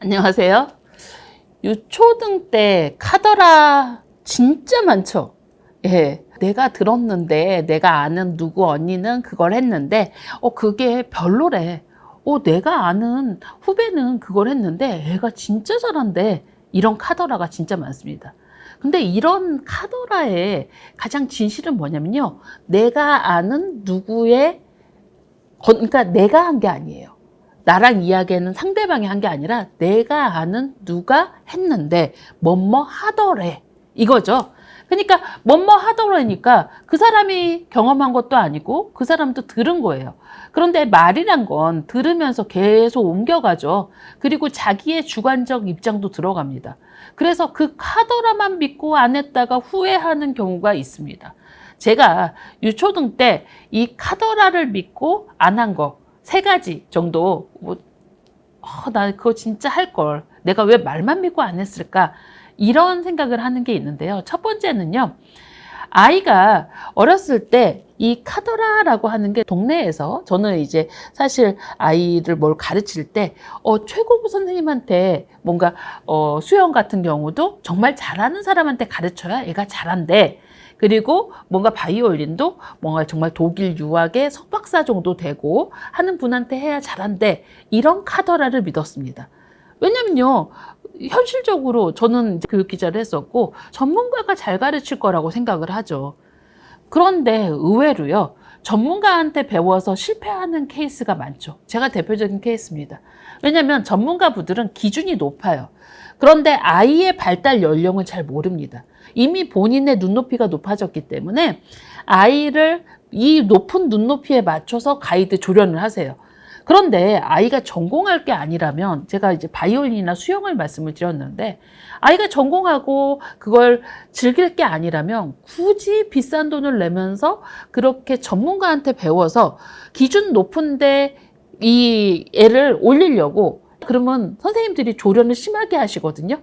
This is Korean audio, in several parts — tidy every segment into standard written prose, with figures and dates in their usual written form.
안녕하세요. 유초등 때 카더라 진짜 많죠. 예. 내가 들었는데, 내가 아는 누구 언니는 그걸 했는데, 그게 별로래. 내가 아는 후배는 그걸 했는데, 애가 진짜 잘한대. 이런 카더라가 진짜 많습니다. 근데 이런 카더라의 가장 진실은 뭐냐면요. 내가 아는 누구의, 그러니까 내가 한 게 아니에요. 나랑 이야기하는 상대방이 한 게 아니라 내가 아는 누가 했는데 뭐뭐 하더래 이거죠. 그러니까 뭐뭐 하더래니까 그 사람이 경험한 것도 아니고 그 사람도 들은 거예요. 그런데 말이란 건 들으면서 계속 옮겨가죠. 그리고 자기의 주관적 입장도 들어갑니다. 그래서 그 하더라만 믿고 안 했다가 후회하는 경우가 있습니다. 제가 유초등 때 이 카더라를 믿고 안 한 거 3가지 정도, 나 그거 진짜 할 걸. 내가 왜 말만 믿고 안 했을까? 이런 생각을 하는 게 있는데요. 첫 번째는요. 아이가 어렸을 때 이 카더라라고 하는 게 동네에서 저는 이제 사실 아이를 뭘 가르칠 때 최고급 선생님한테 뭔가 수영 같은 경우도 정말 잘하는 사람한테 가르쳐야 애가 잘한대. 그리고 뭔가 바이올린도 뭔가 정말 독일 유학의 석박사 정도 되고 하는 분한테 해야 잘한대. 이런 카더라를 믿었습니다. 왜냐면요. 현실적으로 저는 교육 기자를 했었고 전문가가 잘 가르칠 거라고 생각을 하죠. 그런데 의외로요. 전문가한테 배워서 실패하는 케이스가 많죠. 제가 대표적인 케이스입니다. 왜냐하면 전문가분들은 기준이 높아요. 그런데 아이의 발달 연령은 잘 모릅니다. 이미 본인의 눈높이가 높아졌기 때문에 아이를 이 높은 눈높이에 맞춰서 가이드 조련을 하세요. 그런데 아이가 전공할 게 아니라면 제가 이제 바이올린이나 수영을 말씀을 드렸는데 아이가 전공하고 그걸 즐길 게 아니라면 굳이 비싼 돈을 내면서 그렇게 전문가한테 배워서 기준 높은데 이 애를 올리려고 그러면 선생님들이 조련을 심하게 하시거든요.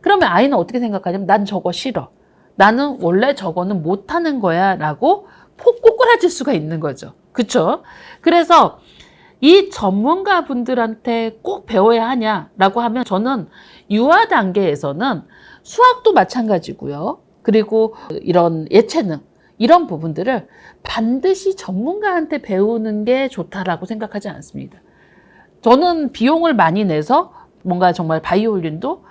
그러면 아이는 어떻게 생각하냐면 난 저거 싫어. 나는 원래 저거는 못하는 거야 라고 꼬꾸라질 수가 있는 거죠. 그렇죠? 그래서 이 전문가 분들한테 꼭 배워야 하냐라고 하면 저는 유아 단계에서는 수학도 마찬가지고요. 그리고 이런 예체능 이런 부분들을 반드시 전문가한테 배우는 게 좋다라고 생각하지 않습니다. 저는 비용을 많이 내서 뭔가 정말 바이올린도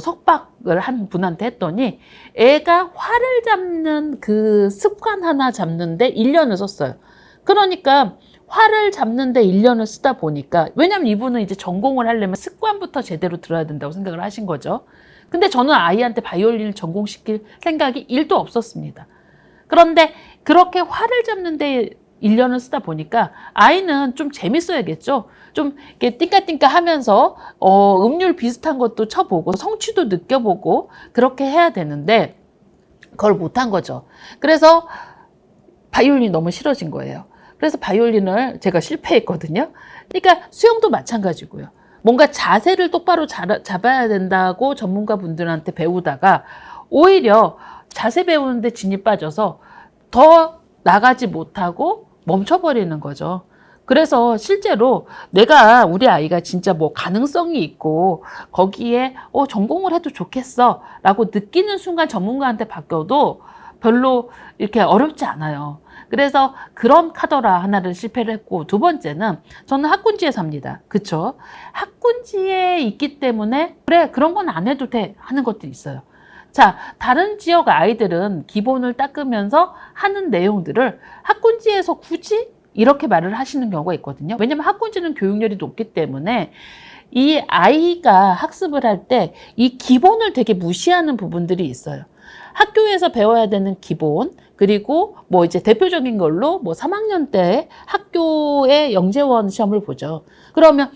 석박을 한 분한테 했더니 애가 활을 잡는 그 습관 하나 잡는데 1년을 썼어요. 그러니까 활을 잡는데 1년을 쓰다 보니까 왜냐면 이분은 이제 전공을 하려면 습관부터 제대로 들어야 된다고 생각을 하신 거죠. 근데 저는 아이한테 바이올린을 전공시킬 생각이 1도 없었습니다. 그런데 그렇게 활을 잡는데 1년을 쓰다 보니까 아이는 좀 재밌어야겠죠. 좀 이렇게 띵까띵까 하면서 음률 비슷한 것도 쳐보고 성취도 느껴보고 그렇게 해야 되는데 그걸 못한 거죠. 그래서 바이올린이 너무 싫어진 거예요. 그래서 바이올린을 제가 실패했거든요. 그러니까 수영도 마찬가지고요. 뭔가 자세를 똑바로 잡아야 된다고 전문가분들한테 배우다가 오히려 자세 배우는데 진이 빠져서 더 나가지 못하고 멈춰버리는 거죠. 그래서 실제로 우리 아이가 진짜 뭐 가능성이 있고 거기에 전공을 해도 좋겠어 라고 느끼는 순간 전문가한테 바뀌어도 별로 이렇게 어렵지 않아요. 그래서 그런 카더라 하나를 실패를 했고 두 번째는 저는 학군지에 삽니다. 그쵸? 학군지에 있기 때문에 그래 그런 건 안 해도 돼 하는 것들이 있어요. 자, 다른 지역 아이들은 기본을 닦으면서 하는 내용들을 학군지에서 굳이 이렇게 말을 하시는 경우가 있거든요. 왜냐면 학군지는 교육열이 높기 때문에 이 아이가 학습을 할 때 이 기본을 되게 무시하는 부분들이 있어요. 학교에서 배워야 되는 기본, 그리고 뭐 이제 대표적인 걸로 뭐 3학년 때 학교의 영재원 시험을 보죠. 그러면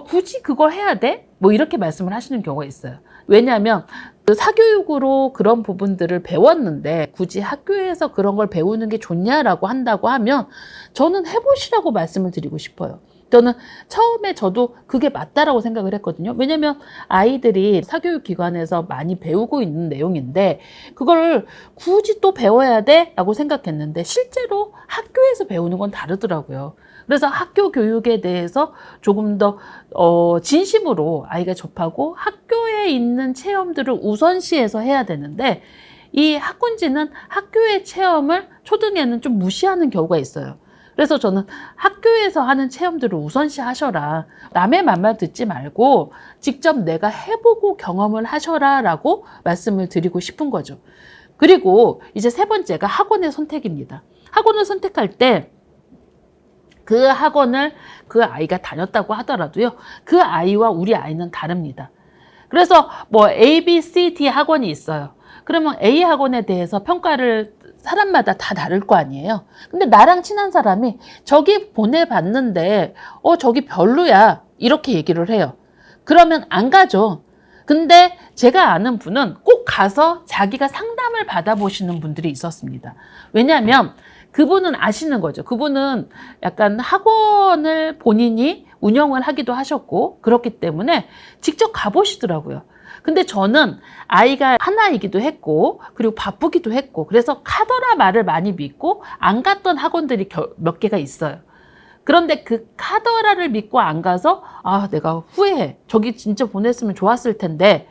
굳이 그걸 해야 돼? 뭐 이렇게 말씀을 하시는 경우가 있어요. 왜냐하면 그 사교육으로 그런 부분들을 배웠는데 굳이 학교에서 그런 걸 배우는 게 좋냐라고 한다고 하면 저는 해보시라고 말씀을 드리고 싶어요. 저는 처음에 저도 그게 맞다라고 생각을 했거든요. 왜냐면 아이들이 사교육기관에서 많이 배우고 있는 내용인데 그걸 굳이 또 배워야 돼? 라고 생각했는데 실제로 학교에서 배우는 건 다르더라고요. 그래서 학교 교육에 대해서 조금 더 진심으로 아이가 접하고 학교에 있는 체험들을 우선시해서 해야 되는데 이 학군지는 학교의 체험을 초등에는 좀 무시하는 경우가 있어요. 그래서 저는 학교에서 하는 체험들을 우선시 하셔라. 남의 말만 듣지 말고 직접 내가 해보고 경험을 하셔라 라고 말씀을 드리고 싶은 거죠. 그리고 이제 세 번째가 학원의 선택입니다. 학원을 선택할 때 그 학원을 그 아이가 다녔다고 하더라도요. 그 아이와 우리 아이는 다릅니다. 그래서 뭐 A, B, C, D 학원이 있어요. 그러면 A 학원에 대해서 평가를 사람마다 다 다를 거 아니에요. 근데 나랑 친한 사람이 저기 보내봤는데 저기 별로야 이렇게 얘기를 해요. 그러면 안 가죠. 근데 제가 아는 분은 꼭 가서 자기가 상담을 받아보시는 분들이 있었습니다. 왜냐하면 그분은 아시는 거죠. 그분은 약간 학원을 본인이 운영을 하기도 하셨고 그렇기 때문에 직접 가보시더라고요. 근데 저는 아이가 하나이기도 했고 그리고 바쁘기도 했고 그래서 카더라 말을 많이 믿고 안 갔던 학원들이 몇 개가 있어요. 그런데 그 카더라를 믿고 안 가서 내가 후회해. 저기 진짜 보냈으면 좋았을 텐데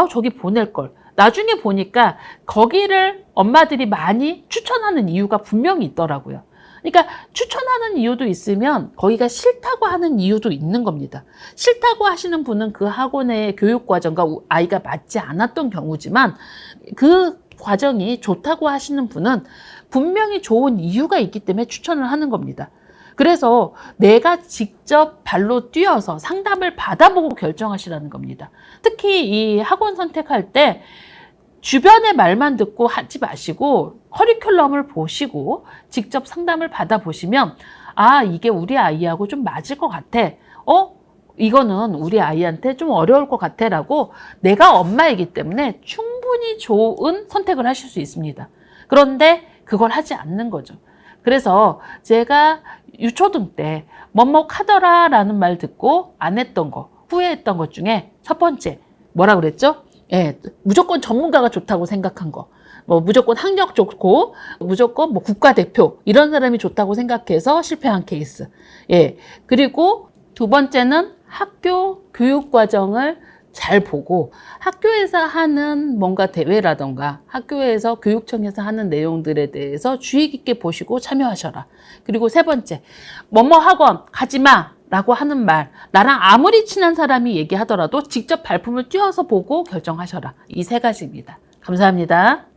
저기 보낼 걸. 나중에 보니까 거기를 엄마들이 많이 추천하는 이유가 분명히 있더라고요. 그러니까 추천하는 이유도 있으면 거기가 싫다고 하는 이유도 있는 겁니다. 싫다고 하시는 분은 그 학원의 교육과정과 아이가 맞지 않았던 경우지만 그 과정이 좋다고 하시는 분은 분명히 좋은 이유가 있기 때문에 추천을 하는 겁니다. 그래서 내가 직접 발로 뛰어서 상담을 받아보고 결정하시라는 겁니다. 특히 이 학원 선택할 때 주변의 말만 듣고 하지 마시고 커리큘럼을 보시고 직접 상담을 받아보시면 이게 우리 아이하고 좀 맞을 것 같아. 이거는 우리 아이한테 좀 어려울 것 같아 라고 내가 엄마이기 때문에 충분히 좋은 선택을 하실 수 있습니다. 그런데 그걸 하지 않는 거죠. 그래서 제가 유초등 때 뭐뭐 하더라 라는 말 듣고 안 했던 거, 후회했던 것 중에 첫 번째 뭐라 그랬죠? 무조건 전문가가 좋다고 생각한 거, 무조건 학력 좋고, 무조건 국가대표 이런 사람이 좋다고 생각해서 실패한 케이스. 그리고 두 번째는 학교 교육 과정을 잘 보고 학교에서 하는 뭔가 대회라던가 학교에서 교육청에서 하는 내용들에 대해서 주의 깊게 보시고 참여하셔라. 그리고 세 번째, 뭐뭐 학원 가지 마 라고 하는 말, 나랑 아무리 친한 사람이 얘기하더라도 직접 발품을 띄워서 보고 결정하셔라. 이 세 가지입니다. 감사합니다.